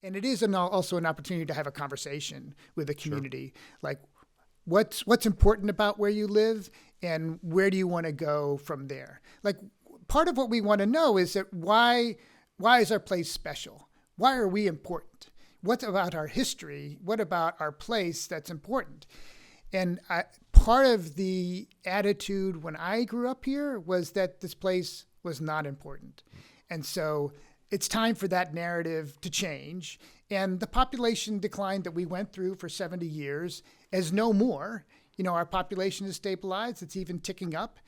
And it is also an opportunity to have a conversation with the community. Sure. Like, what's important about where you live, and where do you want to go from there? Like, part of what we want to know is that why is our place special? Why are we important? What about our history? What about our place that's important? And part of the attitude when I grew up here was that this place was not important. And so it's time for that narrative to change. And the population decline that we went through for 70 years is no more. Our population is stabilized. It's even ticking up.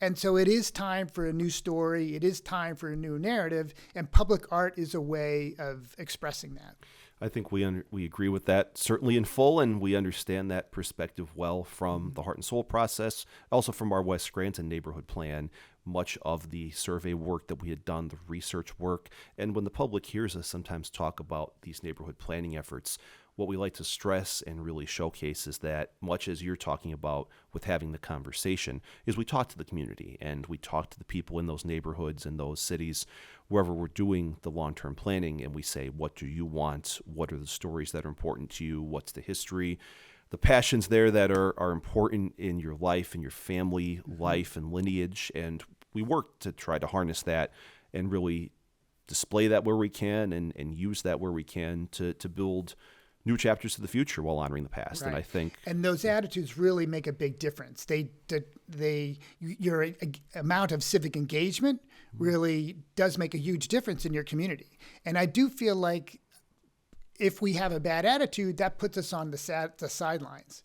And so it is time for a new story. It is time for a new narrative. And public art is a way of expressing that. I think we agree with that, certainly in full, and we understand that perspective well from the Heart and Soul process, also from our West Scranton neighborhood plan, much of the survey work that we had done, the research work. And when the public hears us sometimes talk about these neighborhood planning efforts, what we like to stress and really showcase is that, much as you're talking about with having the conversation, is we talk to the community and we talk to the people in those neighborhoods and those cities, wherever we're doing the long-term planning, and we say, what do you want? What are the stories that are important to you? What's the history? The passions there that are important in your life and your family life and lineage. And we work to try to harness that and really display that where we can and use that where we can to build new chapters to the future while honoring the past. Right. And I think, and those attitudes really make a big difference. Your amount of civic engagement really does make a huge difference in your community. And I do feel like if we have a bad attitude, that puts us on the sidelines.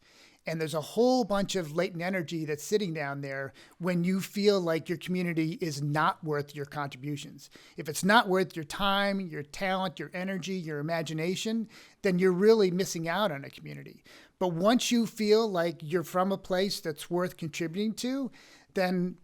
And there's a whole bunch of latent energy that's sitting down there when you feel like your community is not worth your contributions. If it's not worth your time, your talent, your energy, your imagination, then you're really missing out on a community. But once you feel like you're from a place that's worth contributing to, then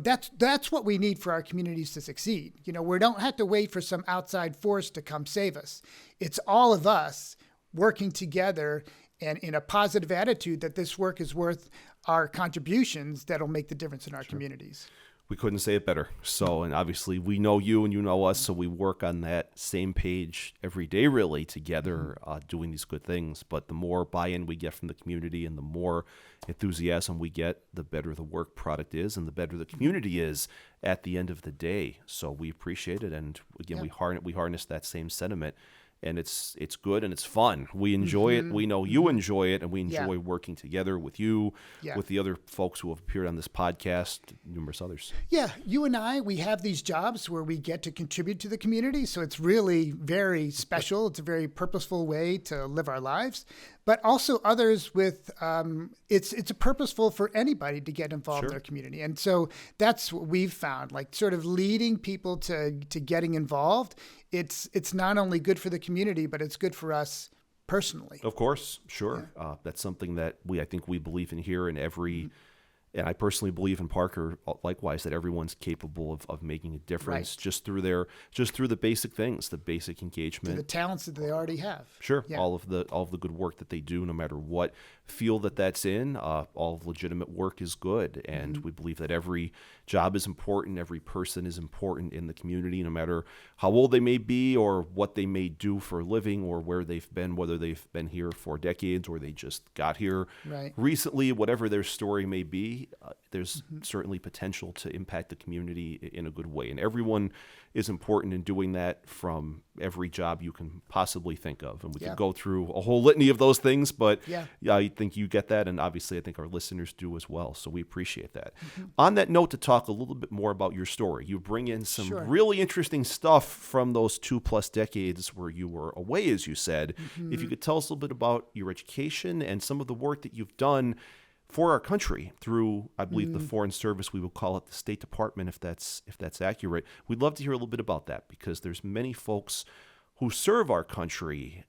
that's what we need for our communities to succeed. We don't have to wait for some outside force to come save us. It's all of us working together and in a positive attitude that this work is worth our contributions that'll make the difference in our communities. We couldn't say it better. So, and obviously we know you and you know us, so we work on that same page every day really together, doing these good things. But the more buy-in we get from the community and the more enthusiasm we get, the better the work product is and the better the community is at the end of the day. So we appreciate it. And again, we harness that same sentiment. And it's good and it's fun. We enjoy it. We know you enjoy it, and we enjoy working together with you, with the other folks who have appeared on this podcast, numerous others. Yeah, you and I, we have these jobs where we get to contribute to the community, so it's really very special. It's a very purposeful way to live our lives. But also others with, it's purposeful for anybody to get involved in their community. And so that's what we've found, like sort of leading people to getting involved. It's not only good for the community, but it's good for us personally. Of course, sure. Yeah. That's something that I think we believe in here, and and I personally believe in Parker likewise, that everyone's capable of making a difference just through the basic things, the basic engagement, the talents that they already have. Sure, all of the good work that they do, no matter what field that's in. All legitimate work is good, and we believe that every job is important, every person is important in the community, no matter how old they may be or what they may do for a living or where they've been, whether they've been here for decades or they just got here recently, whatever their story may be. There's certainly potential to impact the community in a good way. And everyone is important in doing that from every job you can possibly think of. And we could go through a whole litany of those things, but I think you get that. And obviously I think our listeners do as well. So we appreciate that. On that note, to talk a little bit more about your story, you bring in some really interesting stuff from those 2+ decades where you were away, as you said. If you could tell us a little bit about your education and some of the work that you've done for our country through, I believe, the Foreign Service. We will call it the State Department, if that's accurate. We'd love to hear a little bit about that, because there's many folks who serve our country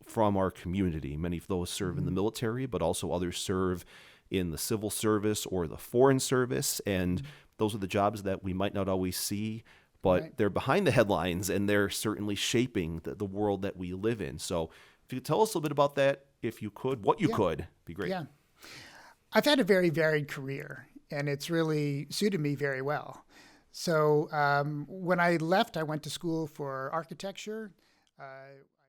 from our community. Many of those serve in the military, but also others serve in the civil service or the Foreign Service, and those are the jobs that we might not always see, but they're behind the headlines, and they're certainly shaping the world that we live in. So if you could tell us a little bit about that, if you could, what you could, be great. Yeah. I've had a very varied career, and it's really suited me very well. So when I left, I went to school for architecture.